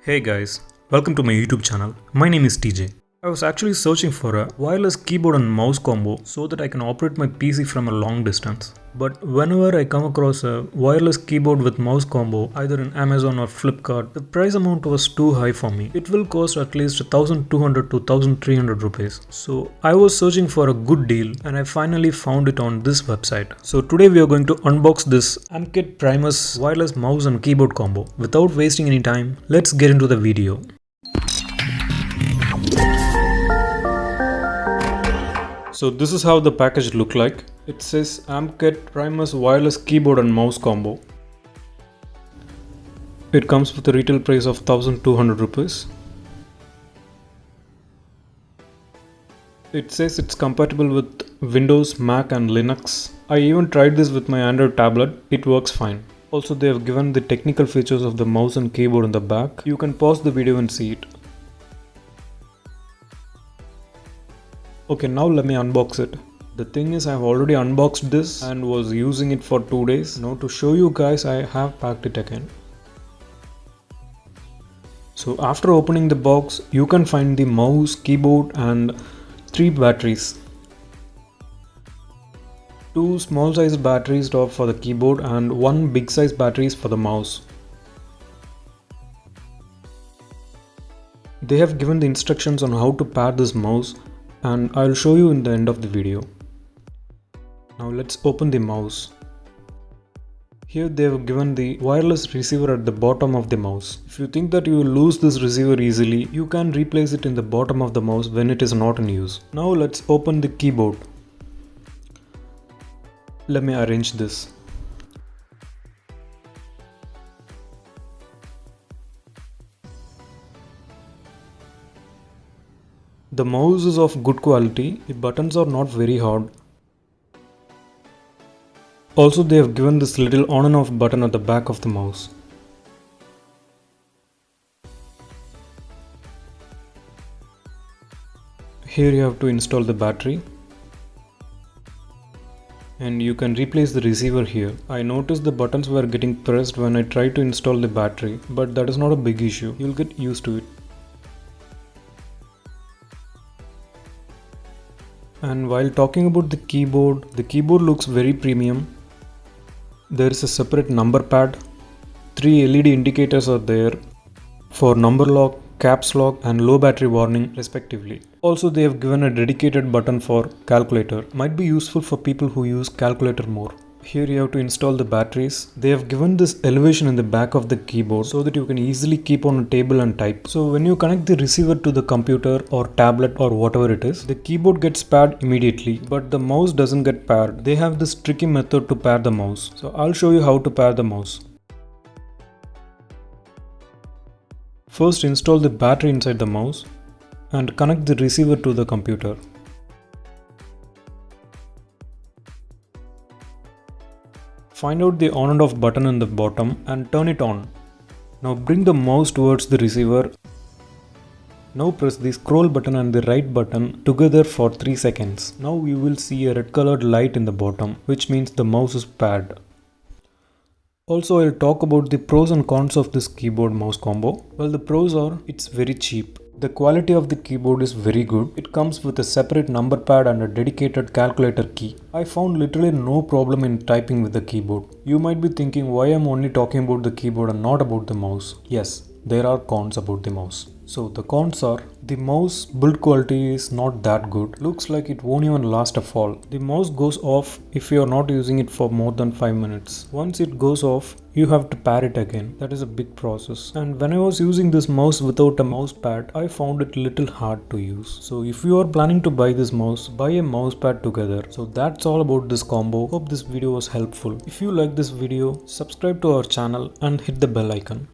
Hey guys, welcome to my YouTube channel. My name is TJay. I was actually searching for a wireless keyboard and mouse combo so that I can operate my PC from a long distance. But whenever I come across a wireless keyboard with mouse combo either in Amazon or Flipkart, the price amount was too high for me. It will cost at least 1200 to 1300 rupees. So I was searching for a good deal and I finally found it on this website. So today we are going to unbox this Amkette Primus wireless mouse and keyboard combo. Without wasting any time, let's get into the video. So this is how the package look like. It says Amkette Primus wireless keyboard and mouse combo. It comes with a retail price of 1200 rupees. It says it's compatible with Windows, Mac and Linux. I even tried this with my Android tablet. It works fine. Also they have given the technical features of the mouse and keyboard in the back. You can pause the video and see it. Okay, now let me unbox it. The thing is, I have already unboxed this and was using it for 2 days. Now to show you guys, I have packed it again. So after opening the box, you can find the mouse, keyboard and 3 batteries. 2 small size batteries for the keyboard and 1 big size batteries for the mouse. They have given the instructions on how to pair this mouse, and I'll show you in the end of the video. Now let's open the mouse. Here they have given the wireless receiver at the bottom of the mouse. If you think that you will lose this receiver easily, you can replace it in the bottom of the mouse when it is not in use. Now let's open the keyboard. Let me arrange this. The mouse is of good quality, the buttons are not very hard. Also they have given this little on and off button at the back of the mouse. Here you have to install the battery. And you can replace the receiver here. I noticed the buttons were getting pressed when I tried to install the battery, but that is not a big issue, you'll get used to it. And while talking about the keyboard looks very premium. There is a separate number pad, 3 LED indicators are there for number lock, caps lock and low battery warning respectively. Also they have given a dedicated button for calculator, might be useful for people who use calculator more. Here you have to install the batteries. They have given this elevation in the back of the keyboard so that you can easily keep on a table and type. So when you connect the receiver to the computer or tablet or whatever it is, the keyboard gets paired immediately, but the mouse doesn't get paired. They have this tricky method to pair the mouse. So I'll show you how to pair the mouse. First install the battery inside the mouse and connect the receiver to the computer. Find out the on and off button in the bottom and turn it on. Now bring the mouse towards the receiver. Now press the scroll button and the right button together for 3 seconds. Now you will see a red colored light in the bottom, which means the mouse is paired. Also I'll talk about the pros and cons of this keyboard mouse combo. Well, the pros are, it's very cheap. The quality of the keyboard is very good. It comes with a separate number pad and a dedicated calculator key. I found literally no problem in typing with the keyboard. You might be thinking why I'm only talking about the keyboard and not about the mouse. Yes, there are cons about the mouse. So the cons are, the mouse build quality is not that good. Looks like it won't even last a fall. The mouse goes off if you are not using it for more than 5 minutes. Once it goes off, you have to pair it again. That is a big process. And when I was using this mouse without a mouse pad, I found it little hard to use. So if you are planning to buy this mouse, buy a mouse pad together. So that's all about this combo. Hope this video was helpful. If you like this video, subscribe to our channel and hit the bell icon.